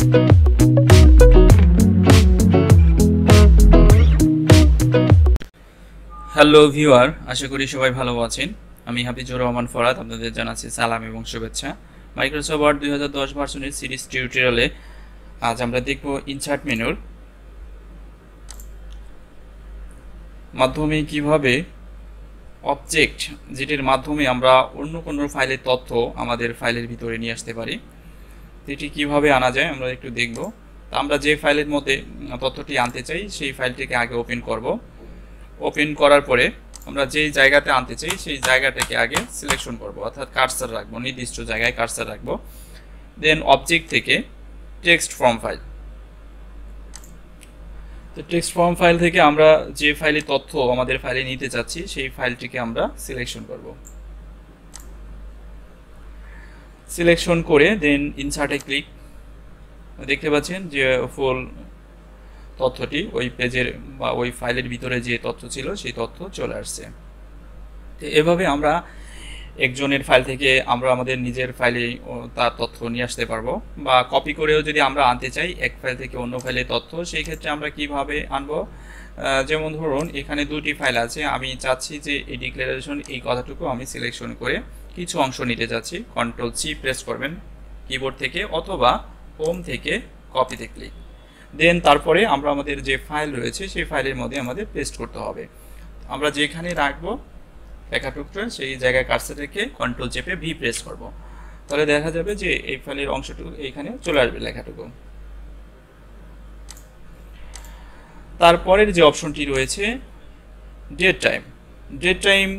Hello viewer, আশা করি সবাই ভালো আছেন। আমি হাফিজুর রহমান ফরাদ আপনাদের জানাচ্ছি সালাম এবং শুভেচ্ছা। মাইক্রোসফট ওয়ার্ড 2010 ভার্সনের সিরিজ টিউটোরিয়ালে আজ আমরা দেখব ইনসার্ট মেনুর মাধ্যমে কিভাবে অবজেক্ট, যেটির মাধ্যমে আমরা অন্য কোনো ফাইলের তথ্য আমাদের ফাইলের ভিতরে নিয়ে আসতে পারি, এটি কিভাবে আনা যায় আমরা একটু দেখব। আমরা যে ফাইলের মধ্যে তথ্যটি আনতে চাই সেই ফাইলটিকে আগে ওপেন করব। ওপেন করার পরে আমরা যেই জায়গাতে আনতে চাই সেই জায়গাটাকে আগে সিলেকশন করব, অর্থাৎ কার্সার রাখবো, নির্দিষ্ট জায়গায় কার্সার রাখবো। দেন অবজেক্ট থেকে টেক্সট ফর্ম ফাইল, তো টেক্সট ফর্ম ফাইল থেকে আমরা যে ফাইলে তথ্য আমাদের ফাইলে নিতে চাচ্ছি সেই ফাইলটিকে আমরা সিলেকশন করব। সিলেকশন করে দেন ইনসার্টে ক্লিক, দেখতে পাচ্ছেন যে ফুল তথ্যটি ওই পেজের বা ওই ফাইলের ভিতরে যে তথ্য ছিল সেই তথ্য চলে আসছে। তো এভাবে আমরা একজনের ফাইল থেকে আমরা আমাদের নিজের ফাইলে তার তথ্য নিয়ে আসতে পারবো, বা কপি করেও যদি আমরা আনতে চাই এক ফাইল থেকে অন্য ফাইলে তথ্য, সেই ক্ষেত্রে আমরা কিভাবে আনবো। যেমন ধরুন এখানে দুটি ফাইল আছে, আমি চাচ্ছি যে এই ডিক্লারেশন এই কথাটুকু আমি সিলেকশন করে কিছু অংশ নিতে চাচ্ছি। কন্ট্রোল-C প্রেস করবেন কিবোর্ড থেকে, অথবা হোম থেকে কপিতে ক্লিক, দেন তারপরে আমরা আমাদের যে ফাইল রয়েছে সেই ফাইলের মধ্যে আমাদের পেস্ট করতে হবে। আমরা যেখানে রাখবো লেখাটুকু সেই জায়গায় কার্সর রেখে কন্ট্রোল চেপে ভি প্রেস করব, তাহলে দেখা যাবে যে এই ফাইলের অংশটুকু এইখানে চলে আসবে লেখাটুকু। তারপরের যে অপশনটি রয়েছে ডেট টাইম। ডেট টাইম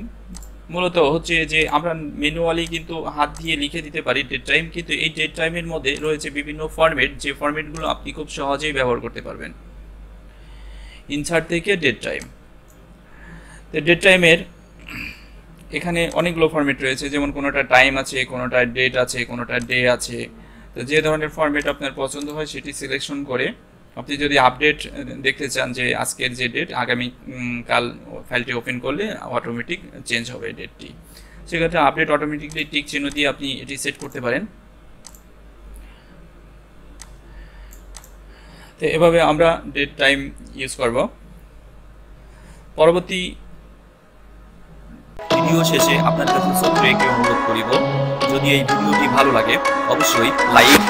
মূলত হচ্ছে যে আমরা ম্যানুয়ালি কিন্তু হাত দিয়ে লিখে দিতে পারি ডেট টাইম, কিন্তু এই ডেট টাইমের মধ্যে রয়েছে বিভিন্ন ফরম্যাট, যে ফরম্যাটগুলো আপনি খুব সহজেই ব্যবহার করতে পারবেন। ইনসার্ট থেকে ডেট টাইম, তো ডেট টাইমের এখানে অনেকগুলো ফরম্যাট রয়েছে, যেমন কোনোটা টাইম আছে, কোনোটা ডেট আছে, কোনোটা ডে আছে। তো যে ধরনের ফরম্যাট আপনার পছন্দ হয় সেটি সিলেকশন করে আপনি যদি আপডেট দেখতে চান যে আজকের যে ডেট, আগামী কাল ফাইলটি ওপেন করলে অটোমেটিক চেঞ্জ হবে ডেটটি, সেক্ষেত্রে আপডেট অটোমেটিকলি টিক চিহ্ন দিয়ে আপনি এটি সেট করতে পারেন। তো এভাবে আমরা ডেট টাইম ইউজ করব। পরবর্তী ভিডিও শেষে আপনার কাছে ছোট্ট একটি অনুরোধ করিব, যদি এই ভিডিওটি ভালো লাগে অবশ্যই লাইক,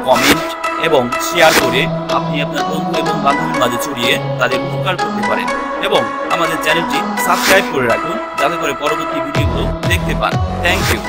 কমেন্ট এবং শেয়ার করে আপনি আপনার বন্ধু এবং বান্ধবীর মাঝে ছড়িয়ে তাদের উপকার করতে পারেন, এবং আমাদের চ্যানেলটি সাবস্ক্রাইব করে রাখুন যাতে করে পরবর্তী ভিডিওগুলো দেখতে পান। Thank you.